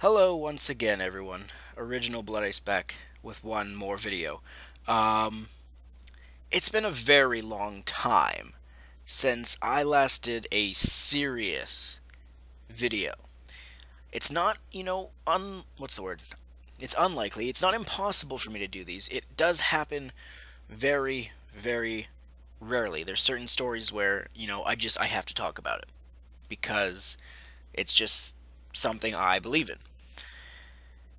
Hello once again, everyone. Original Blood Ice back with one more video. Um, it's been a very long time since I last did a serious video. It's not, what's the word? It's unlikely. It's not impossible for me to do these. It does happen very, very rarely. There's certain stories where, I have to talk about it because it's just something I believe in.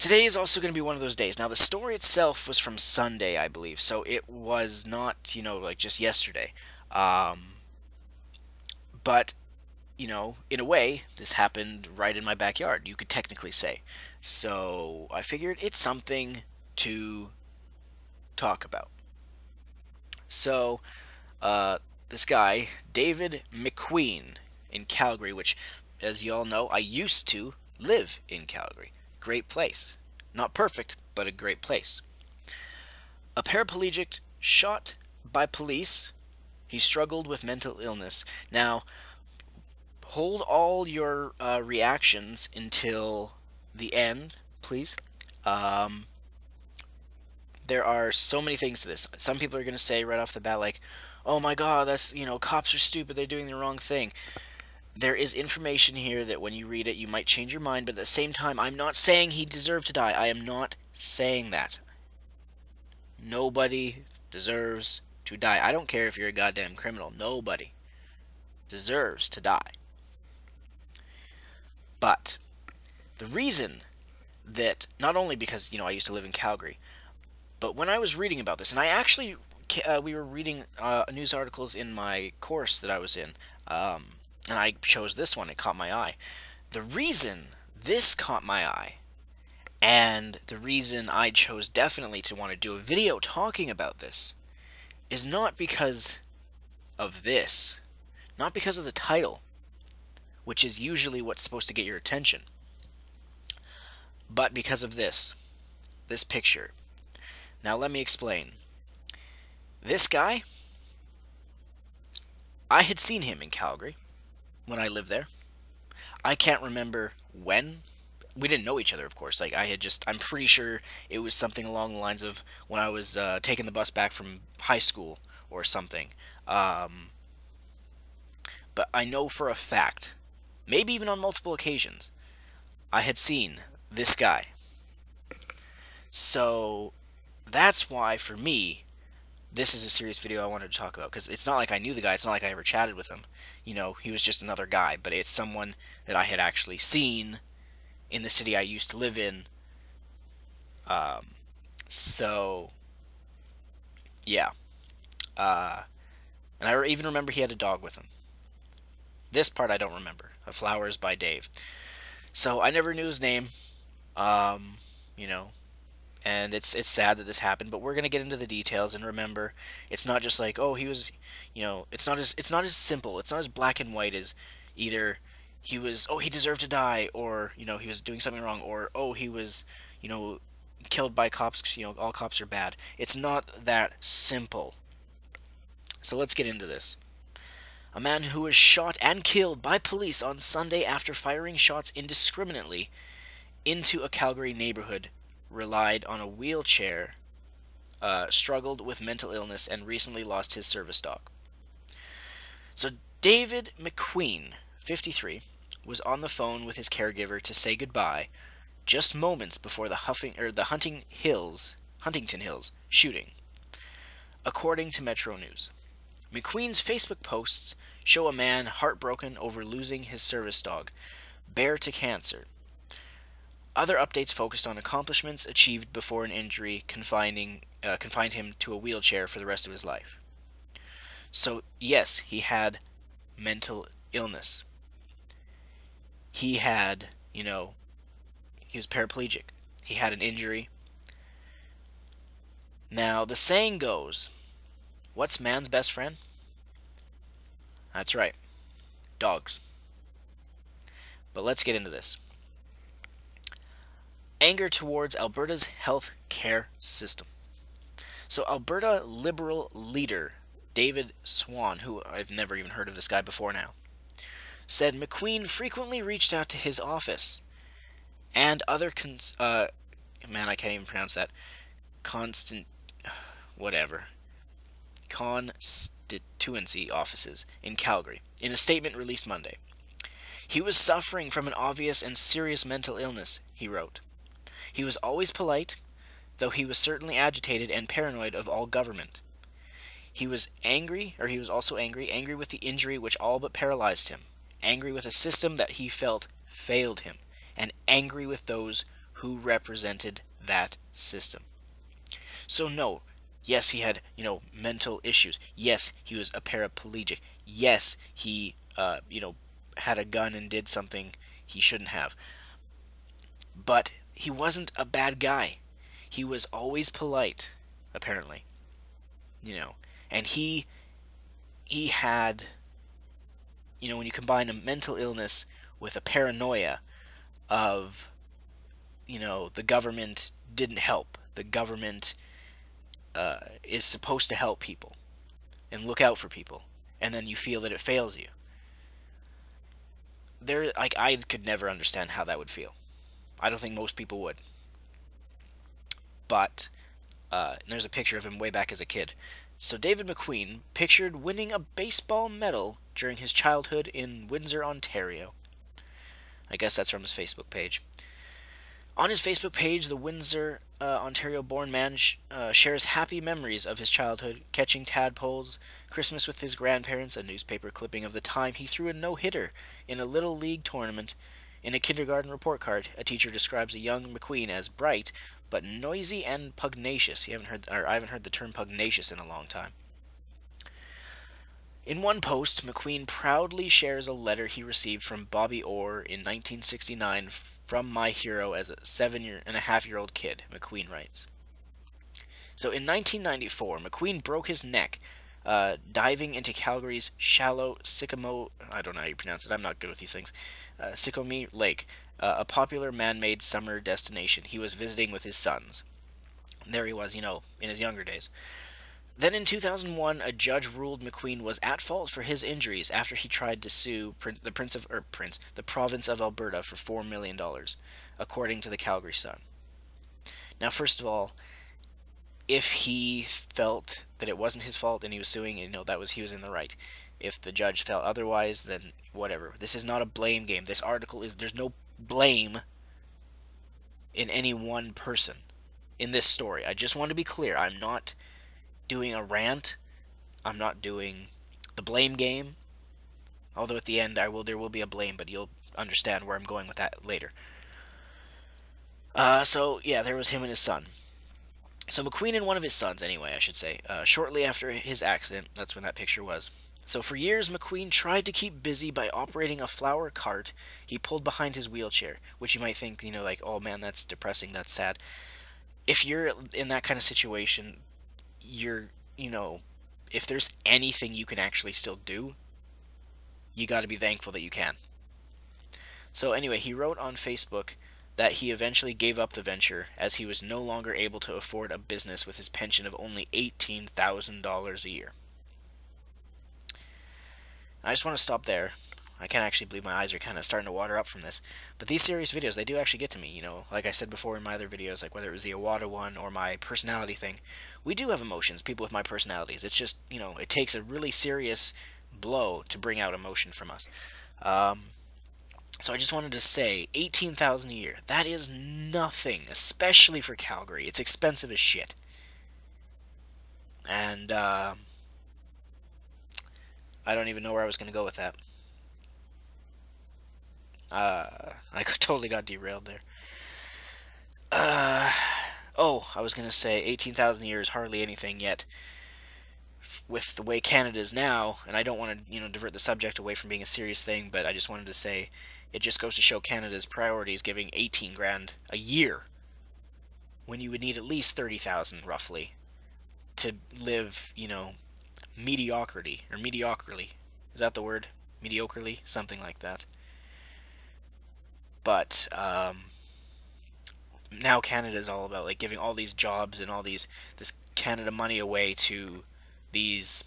Today is also going to be one of those days. Now, the story itself was from Sunday, I believe, so it was not, like just yesterday. Um, but, in a way, this happened right in my backyard, you could technically say. So I figured it's something to talk about. So, uh, this guy, David McQueen, in Calgary, which, as you all know, I used to live in Calgary. Great place. Not perfect, but a great place. A paraplegic shot by police. He struggled with mental illness. Now, hold all your reactions until the end, please. Um, there are so many things to this. Some people are going to say right off the bat, like, oh my god, that's, cops are stupid, they're doing the wrong thing. There is information here that when you read it, you might change your mind, but at the same time, I'm not saying he deserved to die. I am not saying that. Nobody deserves to die. I don't care if you're a goddamn criminal. Nobody deserves to die. But the reason that, not only because, I used to live in Calgary, but when I was reading about this, and I actually, we were reading news articles in my course that I was in, and I chose this one. It caught my eye. The reason this caught my eye, and the reason I chose definitely to want to do a video talking about this, is not because of this. Not because of the title, which is usually what's supposed to get your attention, but because of this picture. Now let me explain. This guy, I had seen him in Calgary when I lived there. I can't remember when. We didn't know each other, of course. Like, I'm pretty sure it was something along the lines of when I was taking the bus back from high school or something. Um, but I know for a fact, maybe even on multiple occasions, I had seen this guy. So that's why, for me, this is a serious video I wanted to talk about. Because it's not like I knew the guy, it's not like I ever chatted with him. He was just another guy, but it's someone that I had actually seen in the city I used to live in. Um, so, yeah. And I even remember he had a dog with him. This part I don't remember. A Flowers by Dave. So I never knew his name. Um, you know, and it's sad that this happened, but we're gonna get into the details. And remember, it's not just like, oh, he was, it's not as simple. It's not as black and white as either he deserved to die, or he was doing something wrong, or he was you know killed by cops. All cops are bad. It's not that simple. So let's get into this. A man who was shot and killed by police on Sunday after firing shots indiscriminately into a Calgary neighborhood relied on a wheelchair, struggled with mental illness, and recently lost his service dog. So David McQueen, 53, was on the phone with his caregiver to say goodbye just moments before the Huntington Hills shooting, according to Metro News. McQueen's Facebook posts show a man heartbroken over losing his service dog, Bear, to cancer. Other updates focused on accomplishments achieved before an injury confined him to a wheelchair for the rest of his life. So, yes, he had mental illness. He had, he was paraplegic. He had an injury. Now, the saying goes, what's man's best friend? That's right, dogs. But let's get into this. Anger towards Alberta's health care system. So, Alberta Liberal leader David Swan, who I've never even heard of this guy before now, said McQueen frequently reached out to his office and other man, I can't even pronounce that. Constant, whatever, constituency offices in Calgary. In a statement released Monday, he was suffering from an obvious and serious mental illness, he wrote. He was always polite, though he was certainly agitated and paranoid of all government. He was angry, or he was also angry with the injury which all but paralyzed him, angry with a system that he felt failed him, and angry with those who represented that system. So no, yes, he had, mental issues. Yes, he was a paraplegic. Yes, he, had a gun and did something he shouldn't have. But he wasn't a bad guy. He was always polite, apparently, you know. And he had, when you combine a mental illness with a paranoia of, the government didn't help. The government is supposed to help people and look out for people, and then you feel that it fails you. I could never understand how that would feel. I don't think most people would. But there's a picture of him way back as a kid. So David McQueen pictured winning a baseball medal during his childhood in Windsor, Ontario. I guess that's from his Facebook page. On his Facebook page, the Windsor, Ontario-born man shares happy memories of his childhood, catching tadpoles, Christmas with his grandparents, a newspaper clipping of the time he threw a no-hitter in a Little League tournament. In a kindergarten report card, a teacher describes a young McQueen as bright, but noisy and pugnacious. I haven't heard the term pugnacious in a long time. In one post, McQueen proudly shares a letter he received from Bobby Orr in 1969 from my hero as a 7.5-year-old kid, McQueen writes. So in 1994, McQueen broke his neck diving into Calgary's shallow Sycamore, I don't know how you pronounce it, I'm not good with these things, Sycamore Lake, a popular man-made summer destination he was visiting with his sons. There he was, in his younger days. Then in 2001, a judge ruled McQueen was at fault for his injuries after he tried to sue the province of Alberta for $4 million, according to the Calgary Sun. Now, first of all, if he felt that it wasn't his fault and he was suing, he was in the right. If the judge felt otherwise, then whatever. This is not a blame game. There's no blame in any one person in this story. I just want to be clear. I'm not doing a rant. I'm not doing the blame game. Although at the end there will be a blame, but you'll understand where I'm going with that later. So yeah, there was him and his son. So McQueen and one of his sons, anyway, I should say, shortly after his accident, that's when that picture was. So for years, McQueen tried to keep busy by operating a flower cart he pulled behind his wheelchair, which you might think, like, oh man, that's depressing, that's sad. If you're in that kind of situation, you're, if there's anything you can actually still do, you got to be thankful that you can. So anyway, he wrote on Facebook that he eventually gave up the venture as he was no longer able to afford a business with his pension of only $18,000 a year. I just want to stop there. I can't actually believe my eyes are kind of starting to water up from this. But these serious videos, they do actually get to me, Like I said before in my other videos, like whether it was the Awada one or my personality thing, we do have emotions, people with my personalities. It's just, it takes a really serious blow to bring out emotion from us. So I just wanted to say, $18,000 a year, that is nothing, especially for Calgary. It's expensive as shit. And, I don't even know where I was going to go with that. I totally got derailed there. I was going to say 18,000 a year is hardly anything yet. With the way Canada is now, and I don't want to, divert the subject away from being a serious thing, but I just wanted to say it just goes to show Canada's priorities giving 18 grand a year when you would need at least 30,000 roughly to live, mediocrity or mediocrity. Is that the word? Mediocrely, something like that. But now Canada is all about like giving all these jobs and all this Canada money away to these,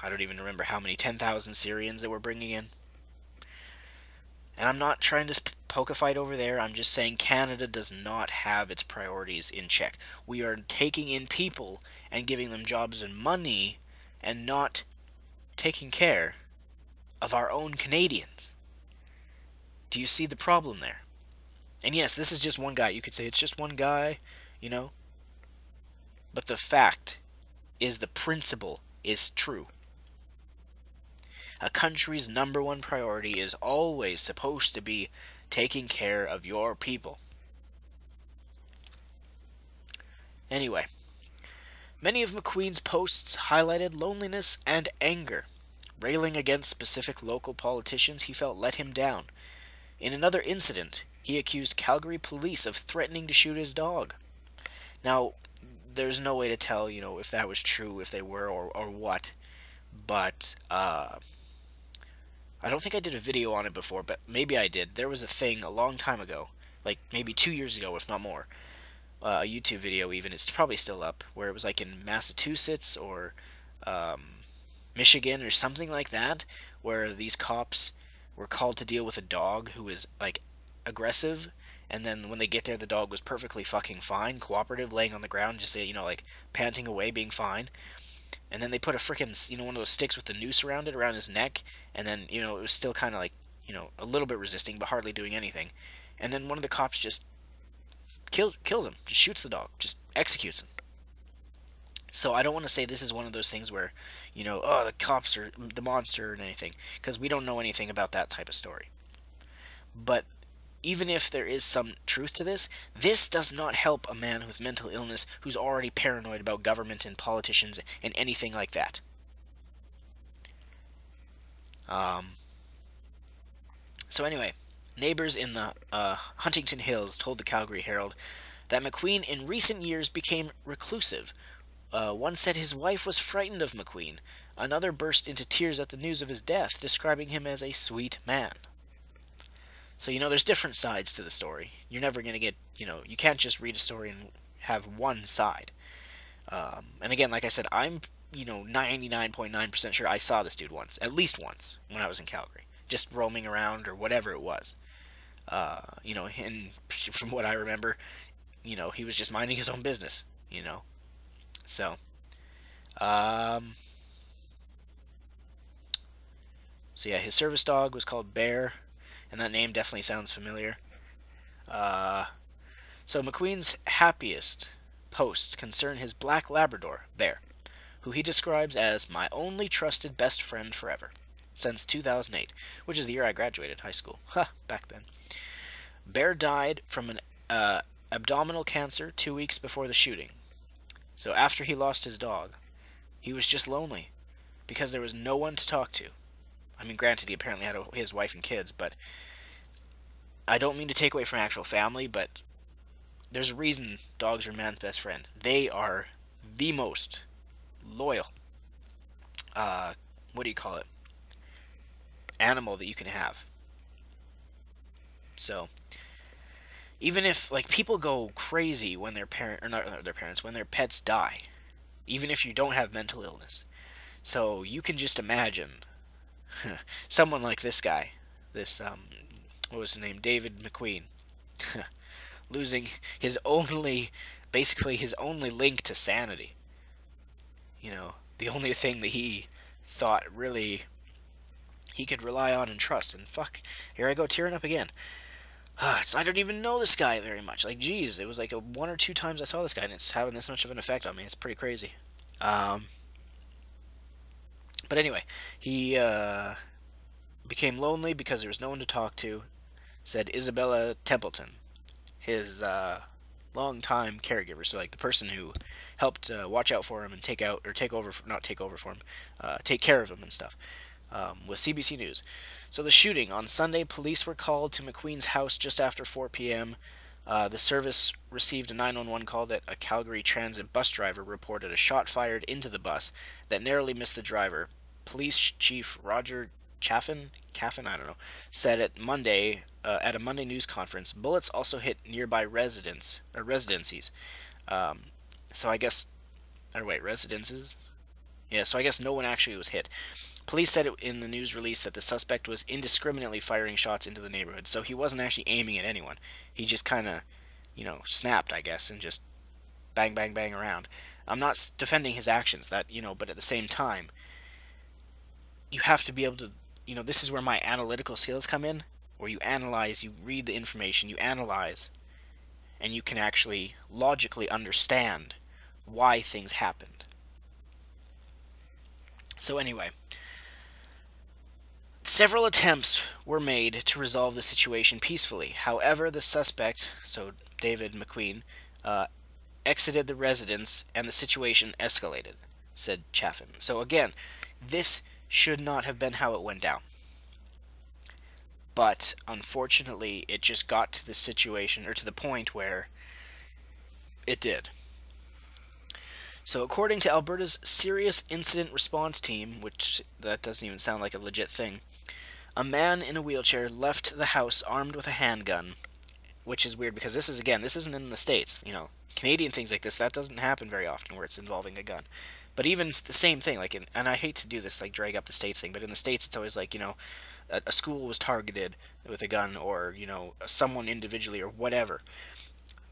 I don't even remember how many, 10,000 Syrians that we're bringing in. And I'm not trying to poke a fight over there. I'm just saying Canada does not have its priorities in check. We are taking in people and giving them jobs and money and not taking care of our own Canadians. Do you see the problem there? And yes, this is just one guy. You could say it's just one guy, you know, but the fact is the principle is true. A country's number one priority is always supposed to be taking care of your people. Anyway, many of McQueen's posts highlighted loneliness and anger, railing against specific local politicians he felt let him down. In another incident, he accused Calgary police of threatening to shoot his dog. Now, there's no way to tell, if that was true, if they were, or what. But I don't think I did a video on it before, but maybe I did. There was a thing a long time ago, like maybe 2 years ago, if not more. A YouTube video even, it's probably still up, where it was like in Massachusetts or um, Michigan or something like that, where these cops were called to deal with a dog who was like aggressive, and then when they get there, the dog was perfectly fucking fine, cooperative, laying on the ground, just like panting away, being fine. And then they put a freaking one of those sticks with the noose around it, around his neck, and then it was still kind of like a little bit resisting, but hardly doing anything. And then one of the cops just kills him, just shoots the dog, just executes him. So I don't want to say this is one of those things where, oh, the cops are the monster and anything, because we don't know anything about that type of story. But even if there is some truth to this, this does not help a man with mental illness who's already paranoid about government and politicians and anything like that. So anyway, neighbors in the Huntington Hills told the Calgary Herald that McQueen in recent years became reclusive. One said his wife was frightened of McQueen. Another burst into tears at the news of his death, describing him as a sweet man. So, there's different sides to the story. You're never going to get, you can't just read a story and have one side. And again, like I said, I'm, 99.9% sure I saw this dude once, at least once, when I was in Calgary. Just roaming around or whatever it was. And from what I remember, he was just minding his own business, So, um, so yeah, his service dog was called Bear, and that name definitely sounds familiar. Uh, so McQueen's happiest posts concern his black Labrador, Bear, who he describes as my only trusted best friend forever, since 2008, which is the year I graduated high school. Back then. Bear died from an abdominal cancer 2 weeks before the shooting. So after he lost his dog, he was just lonely because there was no one to talk to. I mean, granted, he apparently had his wife and kids, but I don't mean to take away from actual family, but there's a reason dogs are man's best friend. They are the most loyal, what do you call it, animal that you can have. So, even if, like, people go crazy when their parent, or not their parents, when their pets die, even if you don't have mental illness. So, you can just imagine someone like this guy, this, what was his name, David McQueen, losing basically his only link to sanity. The only thing that he thought really he could rely on and trust. And fuck, here I go tearing up again. I don't even know this guy very much. Like, geez, it was like one or two times I saw this guy, and it's having this much of an effect on me. It's pretty crazy. But anyway, he became lonely because there was no one to talk to, said Isabella Templeton, his longtime caregiver. So, like, the person who helped watch out for him and take care of him and stuff, with CBC News. So the shooting on Sunday, police were called to McQueen's house just after 4 p.m. The service received a 911 call that a Calgary Transit bus driver reported a shot fired into the bus that narrowly missed the driver. Police Chief Roger Caffin, I don't know, said at a Monday news conference, bullets also hit nearby residencies. So I guess, or wait, residences? Yeah, so I guess no one actually was hit. Police said in the news release that the suspect was indiscriminately firing shots into the neighborhood, so he wasn't actually aiming at anyone. He just kind of, snapped, I guess, and just bang, bang, bang around. I'm not defending his actions, but at the same time, you have to be able to, this is where my analytical skills come in, where you analyze, you read the information, you analyze, and you can actually logically understand why things happened. So anyway, several attempts were made to resolve the situation peacefully. However, the suspect, so David McQueen, exited the residence and the situation escalated, said Chaffin. So again, this should not have been how it went down. But unfortunately, it just got to the situation, or to the point where it did. So according to Alberta's Serious Incident Response Team, which that doesn't even sound like a legit thing, a man in a wheelchair left the house armed with a handgun, which is weird because this isn't in the States. Canadian things like this, that doesn't happen very often where it's involving a gun. But even the same thing, and I hate to do this, like drag up the States thing, but in the States it's always like, a school was targeted with a gun, or, someone individually or whatever.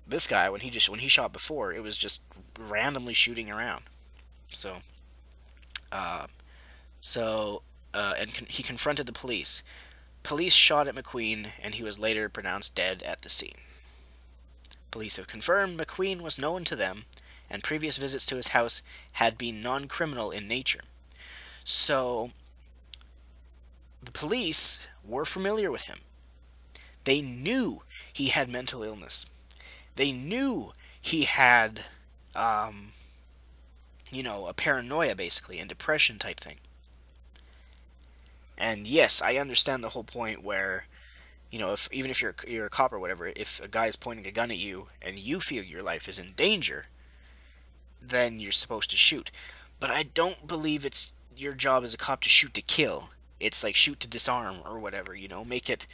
This guy, when he shot before, it was just randomly shooting around. So, uh, he confronted the police. Police shot at McQueen, and he was later pronounced dead at the scene. Police have confirmed McQueen was known to them, and previous visits to his house had been non-criminal in nature. So, the police were familiar with him. They knew he had mental illness. They knew he had, a paranoia, basically, and depression type thing. And yes, I understand the whole point where, even if you're a cop or whatever, if a guy is pointing a gun at you and you feel your life is in danger, then you're supposed to shoot. But I don't believe it's your job as a cop to shoot to kill. It's like shoot to disarm or whatever, make it,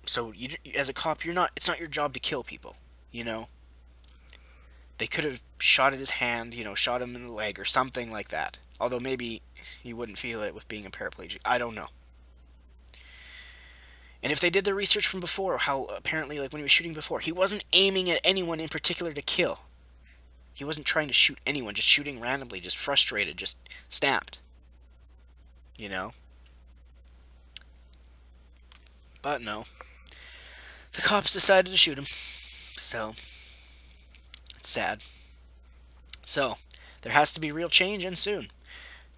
so you, as a cop, it's not your job to kill people, They could have shot at his hand, shot him in the leg or something like that. Although maybe he wouldn't feel it with being a paraplegic. I don't know. And if they did the research from before, how apparently, like when he was shooting before, he wasn't aiming at anyone in particular to kill. He wasn't trying to shoot anyone, just shooting randomly, just frustrated, just snapped. But no. The cops decided to shoot him. So, it's sad. So, there has to be real change, and soon.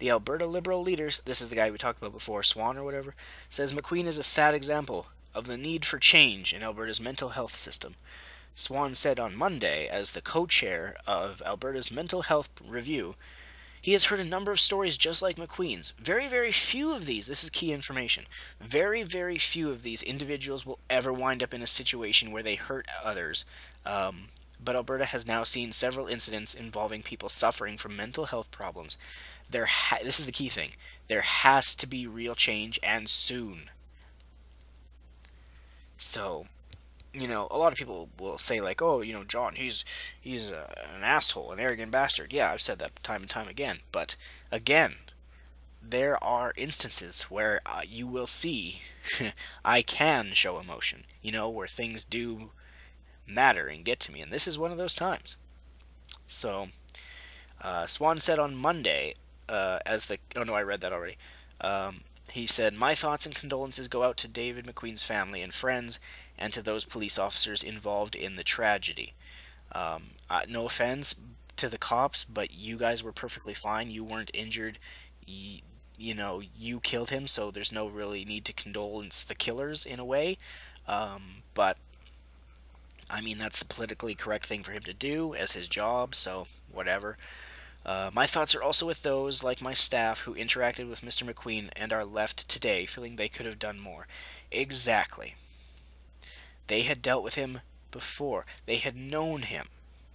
The Alberta Liberal leaders, this is the guy we talked about before, Swan or whatever, says McQueen is a sad example of the need for change in Alberta's mental health system. Swan said on Monday, as the co-chair of Alberta's Mental Health Review, he has heard a number of stories just like McQueen's. Very, very few of these, this is key information, very, very few of these individuals will ever wind up in a situation where they hurt others. But Alberta has now seen several incidents involving people suffering from mental health problems. This is the key thing. There has to be real change, and soon. So, a lot of people will say like, "Oh, John, he's an asshole, an arrogant bastard." Yeah, I've said that time and time again. But again, there are instances where you will see I can show emotion. Where things do matter and get to me, and this is one of those times. So, Swan said on Monday, I read that already. He said, "My thoughts and condolences go out to David McQueen's family and friends, and to those police officers involved in the tragedy. No offense to the cops, but you guys were perfectly fine. You weren't injured. You killed him, so there's no really need to condolence the killers in a way. But I mean, that's the politically correct thing for him to do as his job, so whatever. My thoughts are also with those, like my staff, who interacted with Mr. McQueen and are left today feeling they could have done more." Exactly. They had dealt with him before. They had known him.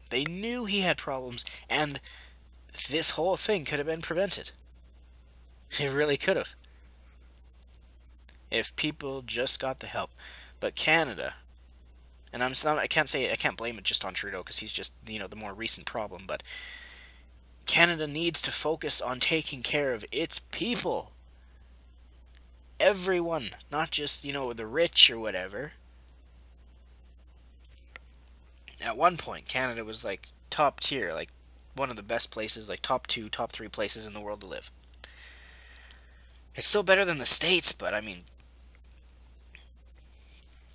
They knew he had problems, and this whole thing could have been prevented. It really could have. If people just got the help. But Canada, and I can't blame it just on Trudeau because he's just, the more recent problem, but Canada needs to focus on taking care of its people. Everyone, not just, the rich or whatever. At one point, Canada was like top tier, like one of the best places, like top two, top three places in the world to live. It's still better than the States, but I mean,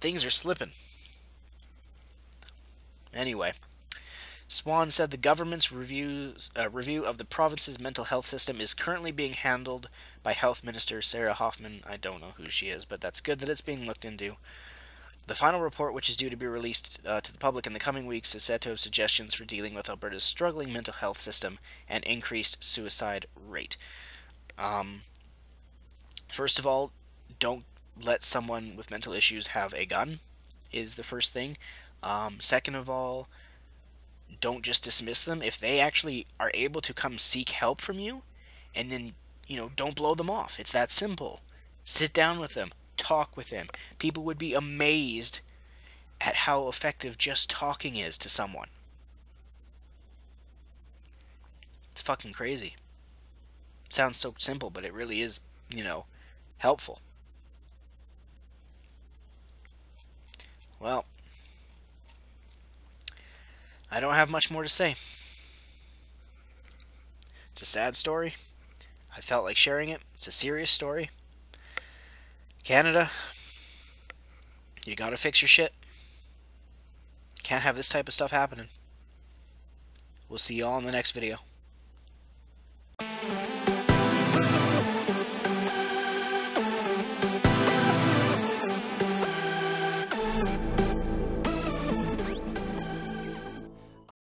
things are slipping. Anyway, Swan said the government's review of the province's mental health system is currently being handled by Health Minister Sarah Hoffman. I don't know who she is, but that's good that it's being looked into. The final report, which is due to be released to the public in the coming weeks, is said to have suggestions for dealing with Alberta's struggling mental health system and increased suicide rate. Um, First of all, don't let someone with mental issues have a gun, is the first thing. Second of all, don't just dismiss them. If they actually are able to come seek help from you, and then, don't blow them off. It's that simple. Sit down with them, talk with them. People would be amazed at how effective just talking is to someone. It's fucking crazy. Sounds so simple, but it really is, helpful. Well, I don't have much more to say. It's a sad story. I felt like sharing it. It's a serious story. Canada, you gotta fix your shit. Can't have this type of stuff happening. We'll see y'all in the next video.